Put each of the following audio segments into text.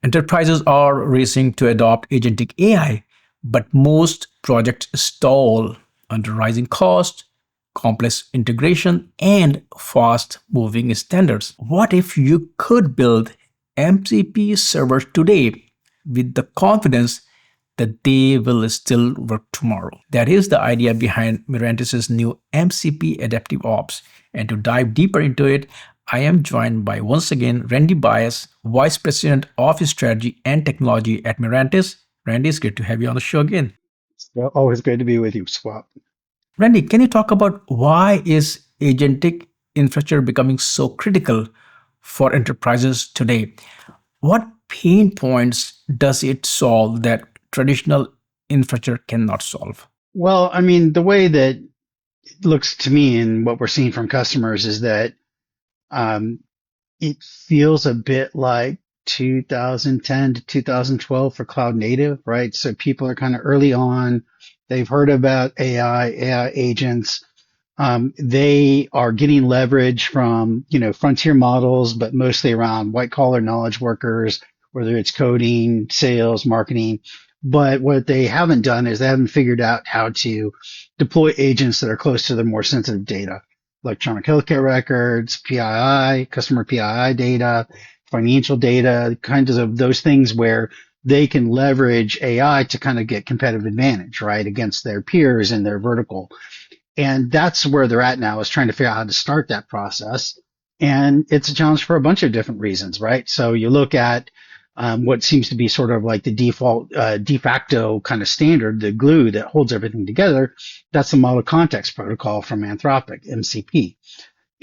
Enterprises are racing to adopt agentic AI, but most projects stall under rising cost, complex integration, and fast moving standards. What if you could build MCP servers today with the confidence that they will still work tomorrow? That is the idea behind Mirantis' new MCP AdaptiveOps. And to dive deeper into it, I am joined by once again Randy Bias, Vice President of Strategy and Technology at Mirantis. Randy, it's great to have you on the show again. Well, always great to be with you, Swap. Randy, can you talk about why is agentic infrastructure becoming so critical for enterprises today? What pain points does it solve that traditional infrastructure cannot solve? Well, I mean, the way that it looks to me and what we're seeing from customers is that it feels a bit like 2010 to 2012 for cloud native, right? So people are kind of early on. They've heard about AI agents. They are getting leverage from, frontier models, but mostly around white collar knowledge workers, whether it's coding, sales, marketing. But what they haven't done is they haven't figured out how to deploy agents that are close to the more sensitive data, electronic healthcare records, PII, customer PII data, financial data, kinds of those things where they can leverage AI to kind of get competitive advantage, right, against their peers in their vertical. And that's where they're at now, is trying to figure out how to start that process. And it's a challenge for a bunch of different reasons, right? So you look at what seems to be sort of like the default, de facto kind of standard, the glue that holds everything together. That's the Model Context Protocol from Anthropic, MCP.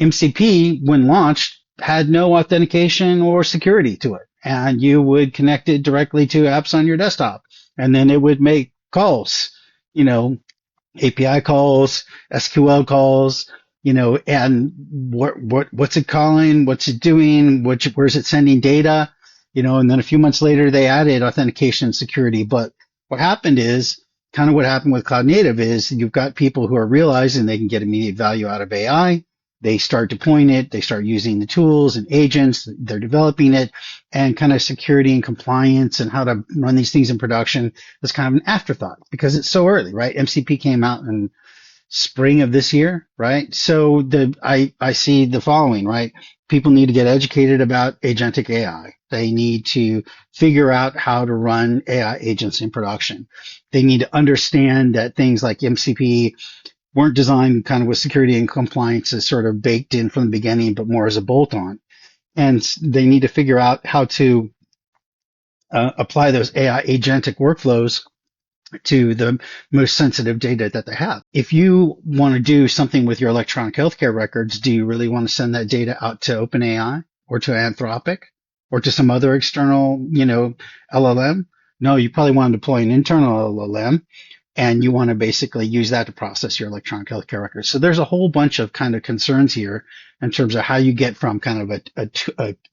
MCP, when launched, had no authentication or security to it. And you would connect it directly to apps on your desktop. And then it would make calls, API calls, SQL calls, and what's it calling? What's it doing? Where's it sending data? And then a few months later, they added authentication and security. But what happened is kind of what happened with cloud native is you've got people who are realizing they can get immediate value out of AI. They start deploying it. They start using the tools and agents. They're developing it, and kind of security and compliance and how to run these things in production is kind of an afterthought because it's so early, right? MCP came out in spring of this year, right? So I see the following, right? People need to get educated about agentic AI. They need to figure out how to run AI agents in production. They need to understand that things like MCP weren't designed kind of with security and compliance as sort of baked in from the beginning, but more as a bolt-on. And they need to figure out how to apply those AI agentic workflows to the most sensitive data that they have. If you want to do something with your electronic healthcare records, do you really want to send that data out to OpenAI or to Anthropic or to some other external, LLM? No, you probably want to deploy an internal LLM, and you want to basically use that to process your electronic healthcare records. So there's a whole bunch of kind of concerns here in terms of how you get from kind of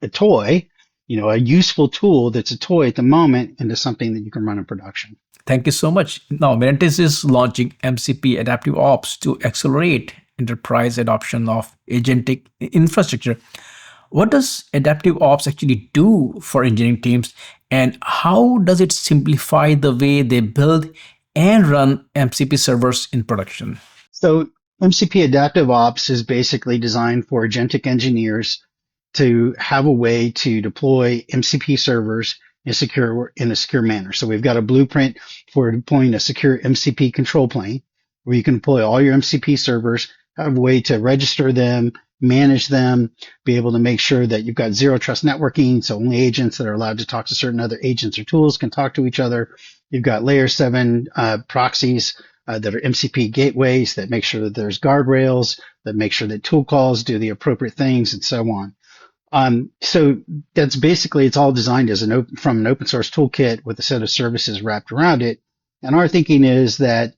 a toy, a useful tool that's a toy at the moment, into something that you can run in production. Thank you so much. Now, Mirantis is launching MCP AdaptiveOps to accelerate enterprise adoption of agentic infrastructure. What does AdaptiveOps actually do for engineering teams, and how does it simplify the way they build and run MCP servers in production? So MCP AdaptiveOps is basically designed for agentic engineers to have a way to deploy MCP servers in a secure manner. So we've got a blueprint for deploying a secure MCP control plane where you can deploy all your MCP servers, have a way to register them, manage them, be able to make sure that you've got zero trust networking. So only agents that are allowed to talk to certain other agents or tools can talk to each other. You've got layer 7 proxies that are MCP gateways that make sure that there's guardrails, that make sure that tool calls do the appropriate things, and so on. So that's basically, it's all designed as from an open source toolkit with a set of services wrapped around it. And our thinking is that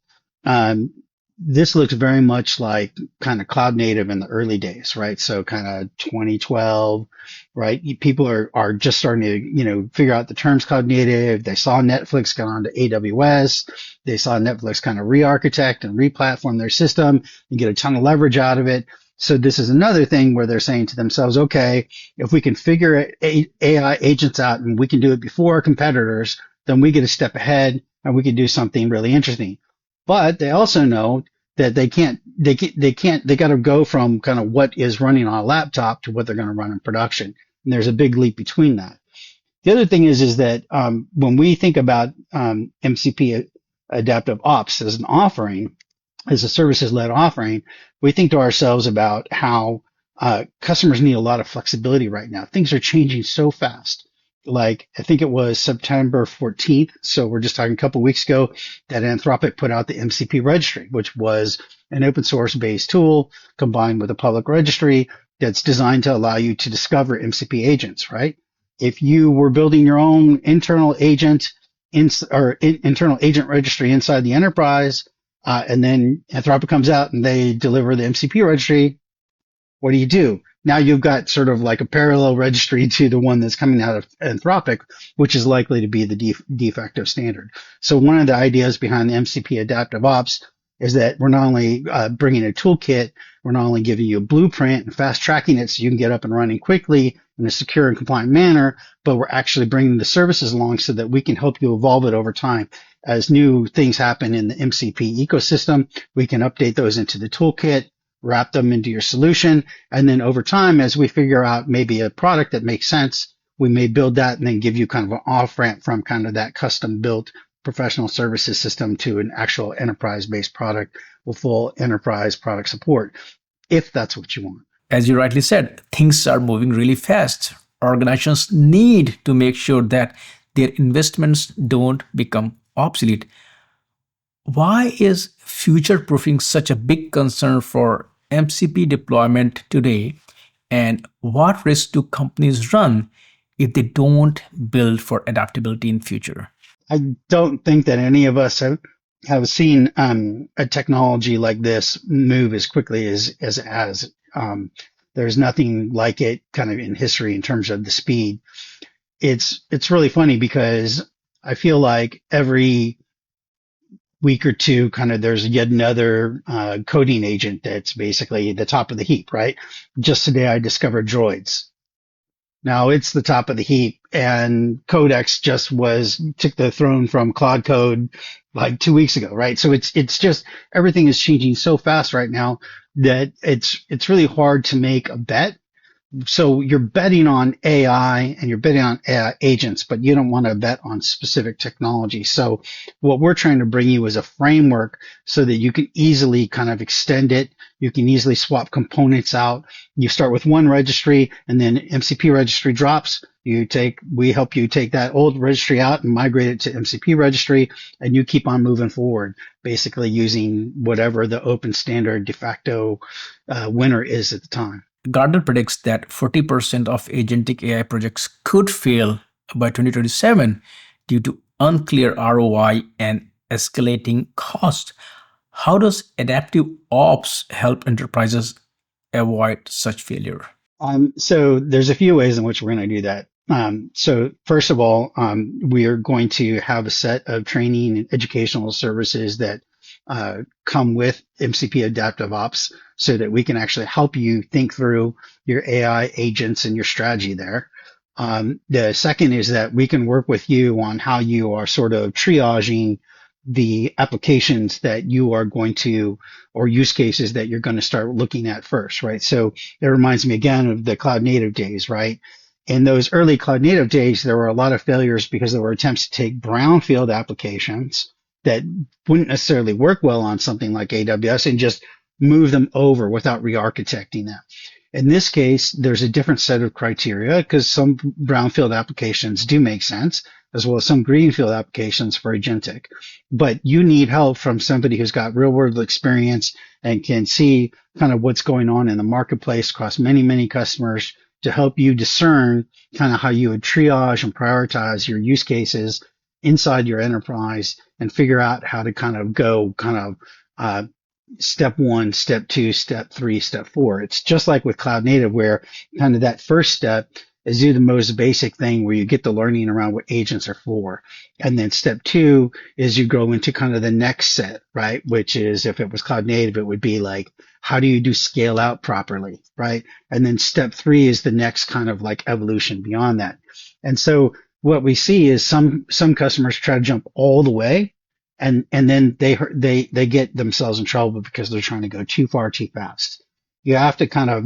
this looks very much like kind of cloud native in the early days, right? So kind of 2012, right? People are just starting to, figure out the terms cloud native. They saw Netflix go on to AWS. They saw Netflix kind of re-architect and re-platform their system and get a ton of leverage out of it. So this is another thing where they're saying to themselves, okay, if we can figure AI agents out and we can do it before our competitors, then we get a step ahead and we can do something really interesting. But they also know that they got to go from kind of what is running on a laptop to what they're going to run in production. And there's a big leap between that. The other thing is that when we think about MCP Adaptive Ops as an offering, as a services-led offering, we think to ourselves about how customers need a lot of flexibility right now. Things are changing so fast. Like, I think it was September 14th, so we're just talking a couple of weeks ago, that Anthropic put out the MCP registry, which was an open source based tool combined with a public registry that's designed to allow you to discover MCP agents, right? If you were building your own internal agent internal agent registry inside the enterprise, and then Anthropic comes out and they deliver the MCP registry, what do? Now you've got sort of like a parallel registry to the one that's coming out of Anthropic, which is likely to be the de facto standard. So one of the ideas behind the MCP AdaptiveOps is that we're not only bringing a toolkit, we're not only giving you a blueprint and fast tracking it so you can get up and running quickly in a secure and compliant manner, but we're actually bringing the services along so that we can help you evolve it over time. As new things happen in the MCP ecosystem, we can update those into the toolkit, wrap them into your solution, and then over time, as we figure out maybe a product that makes sense, we may build that and then give you kind of an off-ramp from kind of that custom-built professional services system to an actual enterprise-based product with full enterprise product support, if that's what you want. As you rightly said, things are moving really fast. Organizations need to make sure that their investments don't become obsolete. Why is future-proofing such a big concern for MCP deployment today? And what risks do companies run if they don't build for adaptability in future? I don't think that any of us have seen a technology like this move as quickly as it has. There's nothing like it kind of in history in terms of the speed. It's really funny because I feel like every week or two, kind of there's yet another coding agent that's basically the top of the heap, right? Just today I discovered droids. Now it's the top of the heap, and Codex took the throne from Claude Code like 2 weeks ago, right? So it's just everything is changing so fast right now that it's really hard to make a bet. So you're betting on AI and you're betting on AI agents, but you don't want to bet on specific technology. So what we're trying to bring you is a framework so that you can easily kind of extend it. You can easily swap components out. You start with one registry and then MCP registry drops. We help you take that old registry out and migrate it to MCP registry, and you keep on moving forward, basically using whatever the open standard de facto winner is at the time. Gartner predicts that 40% of agentic AI projects could fail by 2027 due to unclear ROI and escalating cost. How does adaptive ops help enterprises avoid such failure? So there's a few ways in which we're going to do that. So first of all, we are going to have a set of training and educational services that come with MCP AdaptiveOps so that we can actually help you think through your AI agents and your strategy there. The second is that we can work with you on how you are sort of triaging the applications that you are going to, or use cases that you're going to start looking at first, right? So it reminds me again of the cloud native days, right? In those early cloud native days, there were a lot of failures because there were attempts to take brownfield applications that wouldn't necessarily work well on something like AWS and just move them over without re-architecting them. In this case, there's a different set of criteria because some brownfield applications do make sense, as well as some greenfield applications for Agentic. But you need help from somebody who's got real world experience and can see kind of what's going on in the marketplace across many, many customers to help you discern kind of how you would triage and prioritize your use cases inside your enterprise and figure out how to kind of go step 1, step 2, step 3, step 4. It's just like with cloud native where kind of that first step is do the most basic thing where you get the learning around what agents are for. And then step two is you go into kind of the next set, right? Which is if it was cloud native, it would be like, how do you do scale out properly, right? And then step three is the next kind of like evolution beyond that. And so what we see is some customers try to jump all the way and then they get themselves in trouble because they're trying to go too far too fast. You have to kind of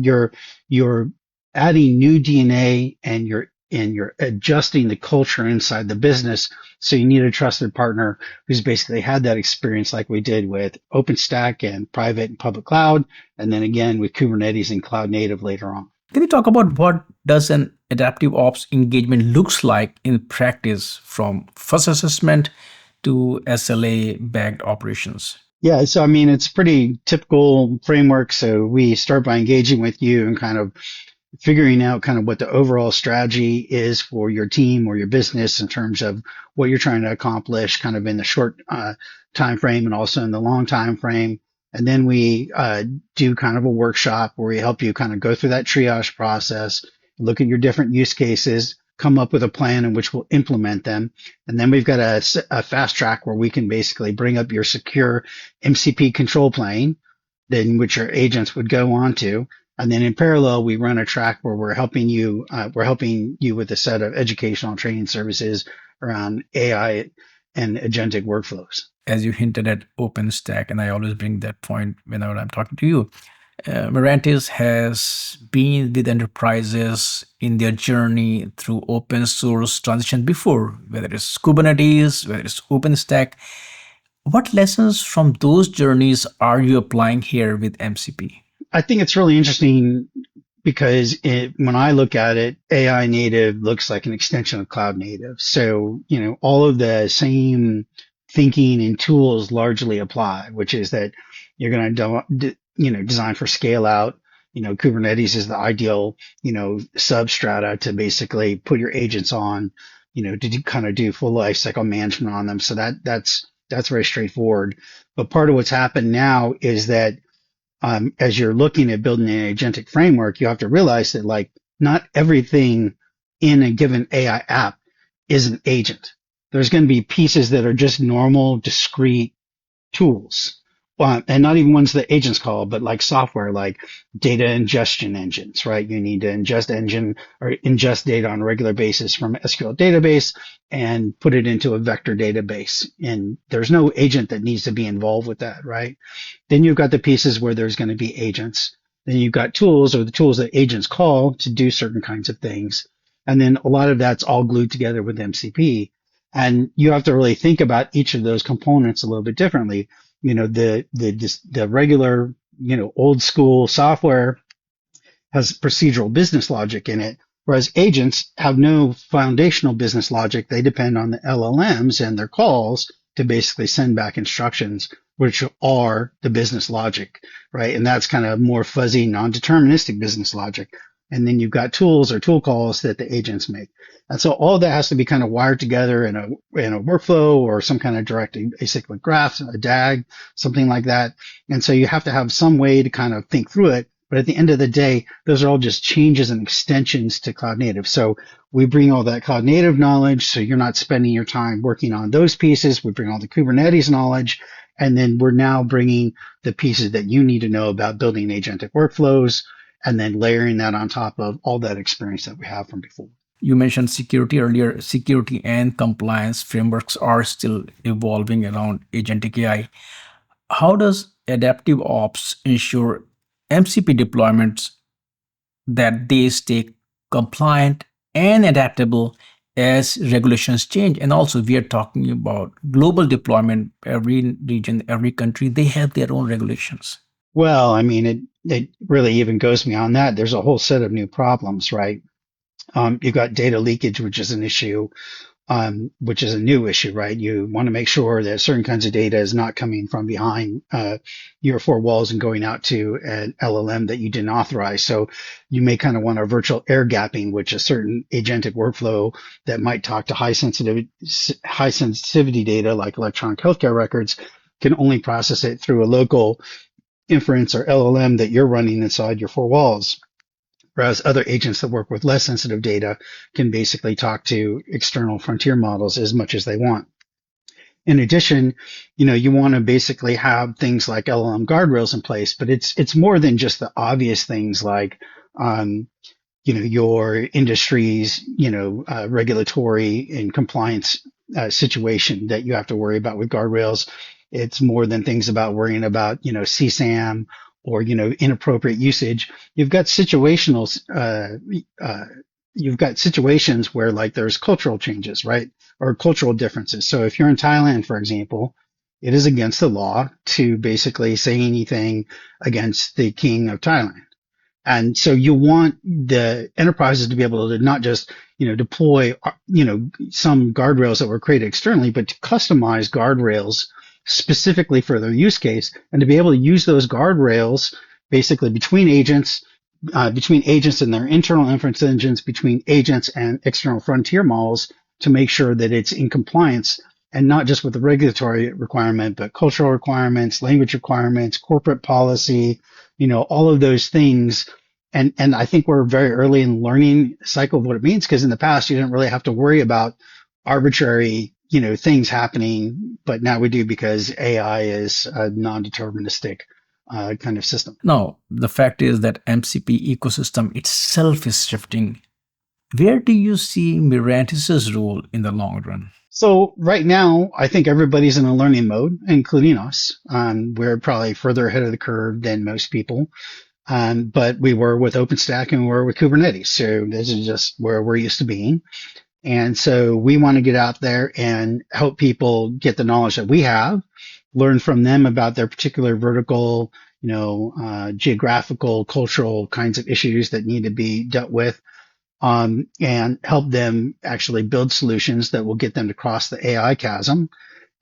you're adding new DNA and you're adjusting the culture inside the business. So you need a trusted partner who's basically had that experience like we did with OpenStack and private and public cloud, and then again with Kubernetes and cloud native later on. Can you talk about what does an adaptive ops engagement looks like in practice from first assessment to SLA backed operations? Yeah, so I mean, it's pretty typical framework. So we start by engaging with you and kind of figuring out kind of what the overall strategy is for your team or your business in terms of what you're trying to accomplish kind of in the short time frame and also in the long time frame. And then we do kind of a workshop where we help you kind of go through that triage process, look at your different use cases, come up with a plan in which we'll implement them. And then we've got a fast track where we can basically bring up your secure MCP control plane, then which your agents would go on to. And then in parallel, we run a track where we're helping you with a set of educational training services around AI and agentic workflows. As you hinted at OpenStack, and I always bring that point whenever I'm talking to you, Mirantis has been with enterprises in their journey through open source transition before, whether it's Kubernetes, whether it's OpenStack. What lessons from those journeys are you applying here with MCP? I think it's really interesting because when I look at it, AI native looks like an extension of cloud native. So, all of the same thinking and tools largely apply, which is that you're going to, design for scale out. Kubernetes is the ideal, substrata to basically put your agents on, to kind of do full lifecycle management on them. So that's very straightforward. But part of what's happened now is that as you're looking at building an agentic framework, you have to realize that like not everything in a given AI app is an agent. There's going to be pieces that are just normal, discrete tools. And not even ones that agents call, but like software, like data ingestion engines, right? You need to ingest data on a regular basis from an SQL database and put it into a vector database. And there's no agent that needs to be involved with that, right? Then you've got the pieces where there's going to be agents. Then you've got tools or the tools that agents call to do certain kinds of things. And then a lot of that's all glued together with MCP. And you have to really think about each of those components a little bit differently. The regular, old school software has procedural business logic in it, whereas agents have no foundational business logic. They depend on the LLMs and their calls to basically send back instructions, which are the business logic, right? And that's kind of more fuzzy, non-deterministic business logic. And then you've got tools or tool calls that the agents make. And so all of that has to be kind of wired together in a workflow or some kind of direct acyclic graph, a DAG, something like that. And so you have to have some way to kind of think through it. But at the end of the day, those are all just changes and extensions to cloud native. So we bring all that cloud native knowledge. So you're not spending your time working on those pieces. We bring all the Kubernetes knowledge. And then we're now bringing the pieces that you need to know about building agentic workflows, and then layering that on top of all that experience that we have from before. You mentioned security earlier. Security and compliance frameworks are still evolving around agentic AI. How does AdaptiveOps ensure MCP deployments that they stay compliant and adaptable as regulations change? And also, we are talking about global deployment. Every region, every country, they have their own regulations. Well, I mean, it really even goes beyond that. There's a whole set of new problems, right? You've got data leakage, which is an issue, which is a new issue, right? You want to make sure that certain kinds of data is not coming from behind your four walls and going out to an LLM that you didn't authorize. So you may kind of want a virtual air gapping, which is certain agentic workflow that might talk to high sensitivity data like electronic healthcare records can only process it through a local inference or LLM that you're running inside your four walls. whereas other agents that work with less sensitive data can basically talk to external frontier models as much as they want. In addition, you want to basically have things like LLM guardrails in place, but it's more than just the obvious things like, your industry's, regulatory and compliance situation that you have to worry about with guardrails. It's more than things about worrying about, CSAM or, inappropriate usage. You've got situations where like there's cultural changes, right? Or cultural differences. So if you're in Thailand, for example, it is against the law to basically say anything against the king of Thailand. And so you want the enterprises to be able to not just, deploy, some guardrails that were created externally, but to customize guardrails specifically for their use case and to be able to use those guardrails basically between agents and their internal inference engines, between agents and external frontier models to make sure that it's in compliance and not just with the regulatory requirement, but cultural requirements, language requirements, corporate policy, all of those things. And I think we're very early in the learning cycle of what it means, because in the past you didn't really have to worry about arbitrary, things happening, but now we do because AI is a non-deterministic kind of system. Now, the fact is that MCP ecosystem itself is shifting. Where do you see Mirantis' role in the long run? So right now, I think everybody's in a learning mode, including us. We're probably further ahead of the curve than most people. But we were with OpenStack and we were with Kubernetes. So this is just where we're used to being. And so we want to get out there and help people get the knowledge that we have, learn from them about their particular vertical, geographical, cultural kinds of issues that need to be dealt with, and help them actually build solutions that will get them to cross the AI chasm.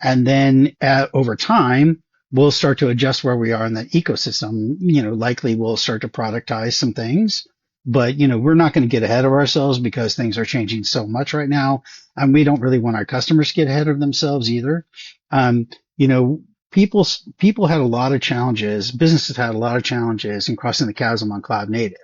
And then over time, we'll start to adjust where we are in that ecosystem. Likely we'll start to productize some things. But, we're not going to get ahead of ourselves because things are changing so much right now. And we don't really want our customers to get ahead of themselves either. People had a lot of challenges. Businesses had a lot of challenges in crossing the chasm on cloud native.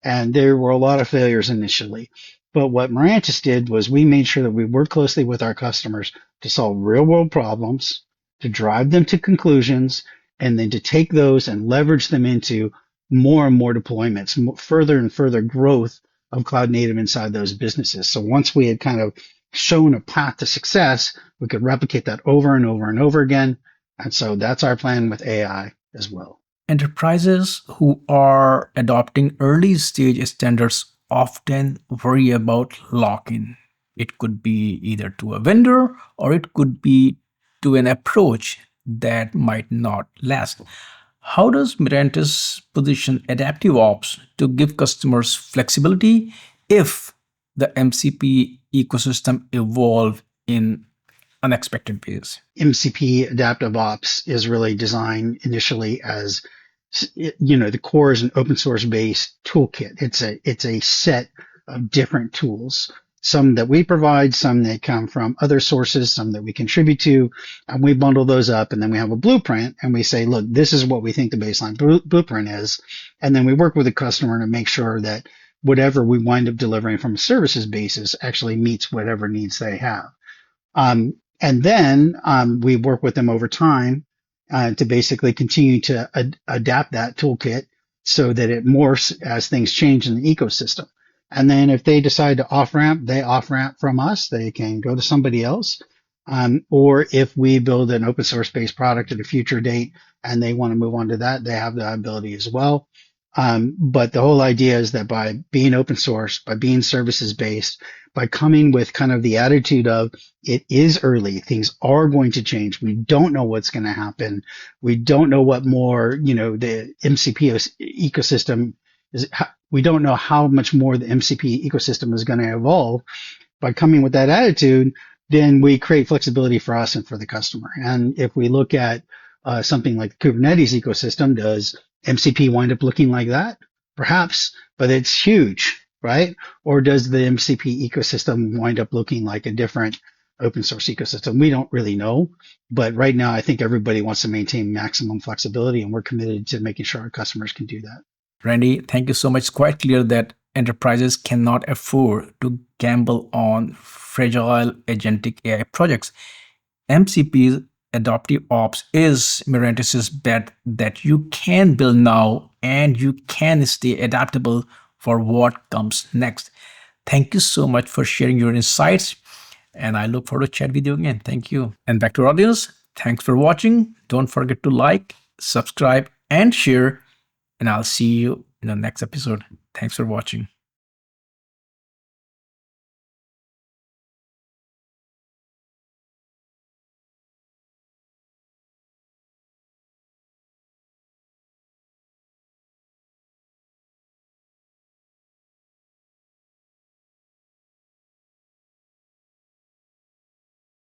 And there were a lot of failures initially. But what Mirantis did was we made sure that we worked closely with our customers to solve real world problems, to drive them to conclusions, and then to take those and leverage them into more and more deployments, further and further growth of cloud native inside those businesses. So once we had kind of shown a path to success, we could replicate that over and over and over again. And so that's our plan with AI as well. Enterprises who are adopting early stage standards often worry about lock-in. It could be either to a vendor or it could be to an approach that might not last. How does Mirantis position AdaptiveOps to give customers flexibility if the MCP ecosystem evolve in unexpected ways? MCP AdaptiveOps is really designed initially as, the core is an open source based toolkit. It's a set of different tools, some that we provide, some that come from other sources, some that we contribute to, and we bundle those up. And then we have a blueprint and we say, look, this is what we think the baseline blueprint is. And then we work with the customer to make sure that whatever we wind up delivering from a services basis actually meets whatever needs they have. And then we work with them over time to basically continue to adapt that toolkit so that it morphs as things change in the ecosystem. And then if they decide to off-ramp, they off-ramp from us. They can go to somebody else. Or if we build an open source based product at a future date and they want to move on to that, they have that ability as well. But the whole idea is that by being open source, by being services based, by coming with kind of the attitude of it is early, things are going to change. We don't know what's going to happen. We don't know what more, the MCP ecosystem is. We don't know how much more the MCP ecosystem is going to evolve. By coming with that attitude, then we create flexibility for us and for the customer. And if we look at something like the Kubernetes ecosystem, does MCP wind up looking like that? Perhaps, but it's huge, right? Or does the MCP ecosystem wind up looking like a different open source ecosystem? We don't really know. But right now, I think everybody wants to maintain maximum flexibility, and we're committed to making sure our customers can do that. Randy, thank you so much. It's quite clear that enterprises cannot afford to gamble on fragile agentic AI projects. MCP's Adaptive Ops is Mirantis' bet that you can build now and you can stay adaptable for what comes next. Thank you so much for sharing your insights, and I look forward to chat with you again. Thank you. And back to our audience, thanks for watching. Don't forget to like, subscribe, and share, and I'll see you in the next episode. Thanks for watching.